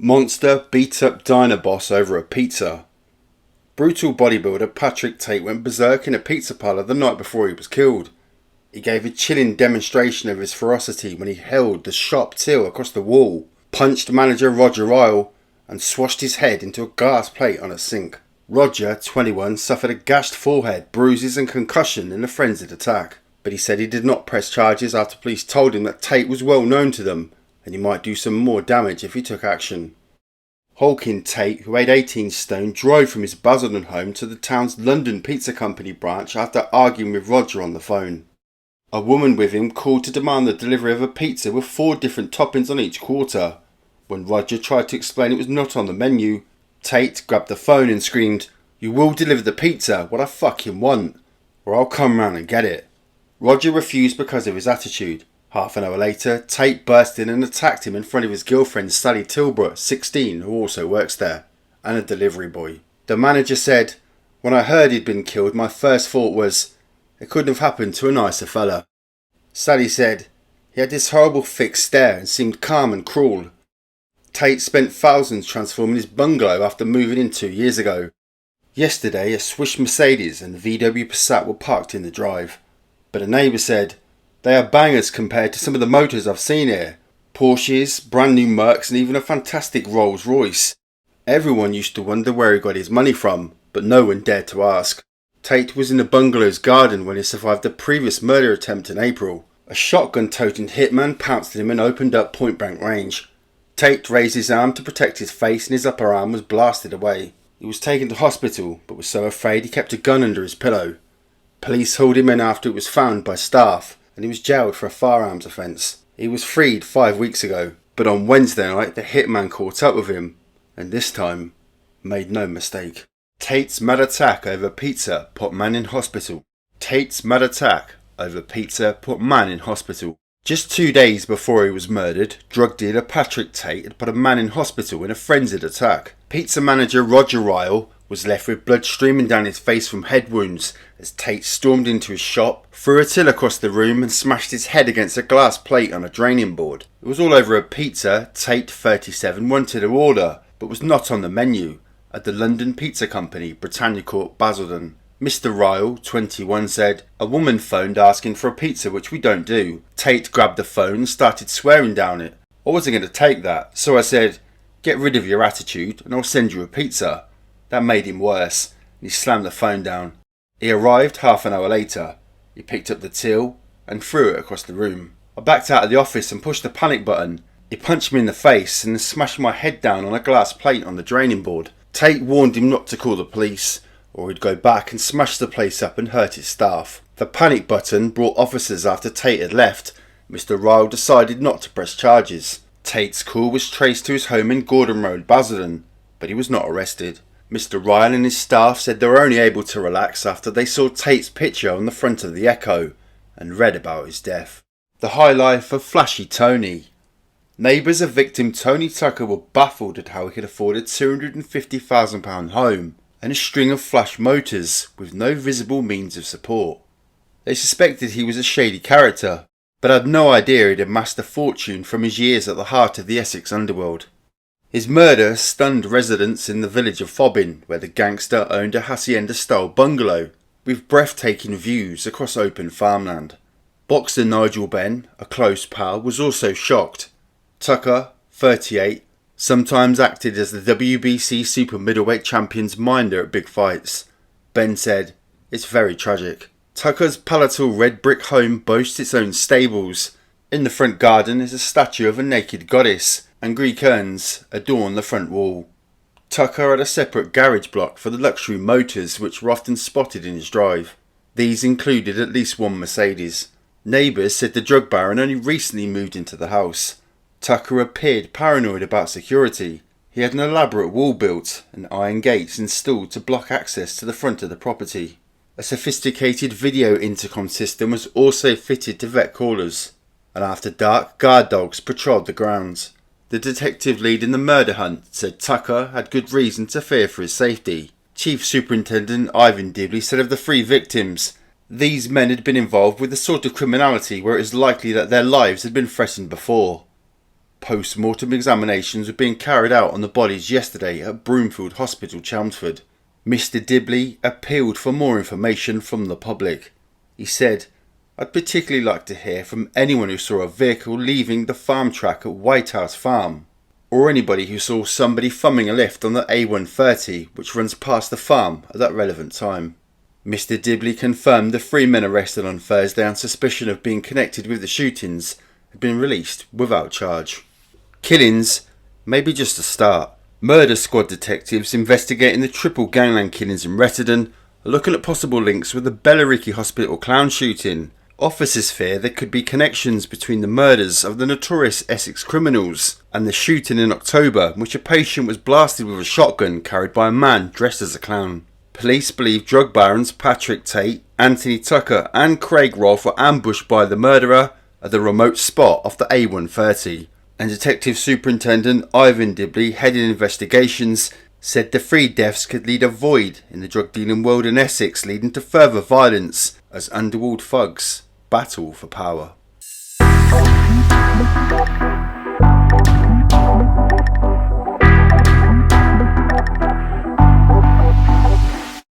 Monster beat up diner boss over a pizza. Brutal bodybuilder Patrick Tate went berserk in a pizza parlour the night before he was killed. He gave a chilling demonstration of his ferocity when he held the shop till across the wall, punched manager Roger Ryle, and swashed his head into a glass plate on a sink. Roger, 21, suffered a gashed forehead, bruises and concussion in a frenzied attack, but he said he did not press charges after police told him that Tate was well known to them and he might do some more damage if he took action. Hulking Tate, who weighed 18 stone, drove from his Basildon home to the town's London Pizza Company branch after arguing with Roger on the phone. A woman with him called to demand the delivery of a pizza with 4 different toppings on each quarter. When Roger tried to explain it was not on the menu, Tate grabbed the phone and screamed, "You will deliver the pizza, what I fucking want, or I'll come round and get it." Roger refused because of his attitude. Half an hour later, Tate burst in and attacked him in front of his girlfriend Sally Tilbrook, 16, who also works there, and a delivery boy. The manager said, "When I heard he'd been killed, my first thought was, it couldn't have happened to a nicer fella." Sally said, "He had this horrible fixed stare and seemed calm and cruel." Tate spent thousands transforming his bungalow after moving in 2 years ago. Yesterday, a Swiss Mercedes and VW Passat were parked in the drive, but a neighbour said, "They are bangers compared to some of the motors I've seen here. Porsches, brand new Mercs and even a fantastic Rolls Royce. Everyone used to wonder where he got his money from, but no one dared to ask." Tate was in the bungalow's garden when he survived a previous murder attempt in April. A shotgun-toting hitman pounced at him and opened up point-blank range. Tate raised his arm to protect his face and his upper arm was blasted away. He was taken to hospital but was so afraid he kept a gun under his pillow. Police hauled him in after it was found by staff, and he was jailed for a firearms offence. He was freed 5 weeks ago, but on Wednesday night the hitman caught up with him, and this time made no mistake. Tate's mad attack over pizza put man in hospital. Tate's mad attack over pizza put man in hospital. Just 2 days before he was murdered, drug dealer Patrick Tate had put a man in hospital in a frenzied attack. Pizza manager Roger Ryle was left with blood streaming down his face from head wounds as Tate stormed into his shop, threw a till across the room and smashed his head against a glass plate on a draining board. It was all over a pizza Tate, 37, wanted to order, but was not on the menu, at the London Pizza Company, Britannia Court, Basildon. Mr. Ryle, 21, said, "A woman phoned asking for a pizza, which we don't do." Tate grabbed the phone and started swearing down it. I wasn't going to take that, so I said, "Get rid of your attitude and I'll send you a pizza." That made him worse, and he slammed the phone down. He arrived half an hour later. He picked up the till and threw it across the room. I backed out of the office and pushed the panic button. He punched me in the face and smashed my head down on a glass plate on the draining board. Tate warned him not to call the police, or he'd go back and smash the place up and hurt his staff. The panic button brought officers after Tate had left. Mr. Ryle decided not to press charges. Tate's call was traced to his home in Gordon Road, Basildon, but he was not arrested. Mr. Ryle and his staff said they were only able to relax after they saw Tate's picture on the front of the Echo and read about his death. The high life of Flashy Tony. Neighbours of victim Tony Tucker were baffled at how he could afford a £250,000 home and a string of flash motors with no visible means of support. They suspected he was a shady character, but had no idea he'd amassed a fortune from his years at the heart of the Essex underworld. His murder stunned residents in the village of Fobbin, where the gangster owned a hacienda-style bungalow with breathtaking views across open farmland. Boxer Nigel Benn, a close pal, was also shocked. Tucker, 38, sometimes acted as the WBC super middleweight champion's minder at big fights. Ben said, "It's very tragic." Tucker's palatal red brick home boasts its own stables. In the front garden is a statue of a naked goddess, and Greek urns adorn the front wall. Tucker had a separate garage block for the luxury motors which were often spotted in his drive. These included at least one Mercedes. Neighbours said the drug baron only recently moved into the house. Tucker appeared paranoid about security. He had an elaborate wall built and iron gates installed to block access to the front of the property. A sophisticated video intercom system was also fitted to vet callers, and after dark, guard dogs patrolled the grounds. The detective lead in the murder hunt said Tucker had good reason to fear for his safety. Chief Superintendent Ivan Dibley said of the 3 victims, these men had been involved with the sort of criminality where it is likely that their lives had been threatened before. Post-mortem examinations were being carried out on the bodies yesterday at Broomfield Hospital, Chelmsford. Mr. Dibley appealed for more information from the public. He said, "I'd particularly like to hear from anyone who saw a vehicle leaving the farm track at Whitehouse Farm, or anybody who saw somebody thumbing a lift on the A130 which runs past the farm at that relevant time." Mr. Dibley confirmed the 3 men arrested on Thursday on suspicion of being connected with the shootings had been released without charge. Killings may be just a start. Murder squad detectives investigating the triple gangland killings in Rettendon are looking at possible links with the Bellariki Hospital clown shooting. Officers fear there could be connections between the murders of the notorious Essex criminals and the shooting in October in which a patient was blasted with a shotgun carried by a man dressed as a clown. Police believe drug barons Patrick Tate, Anthony Tucker and Craig Rolfe were ambushed by the murderer at the remote spot off the A130. And Detective Superintendent Ivan Dibley, heading investigations, said the 3 deaths could lead a void in the drug dealing world in Essex, leading to further violence as underworld thugs battle for power.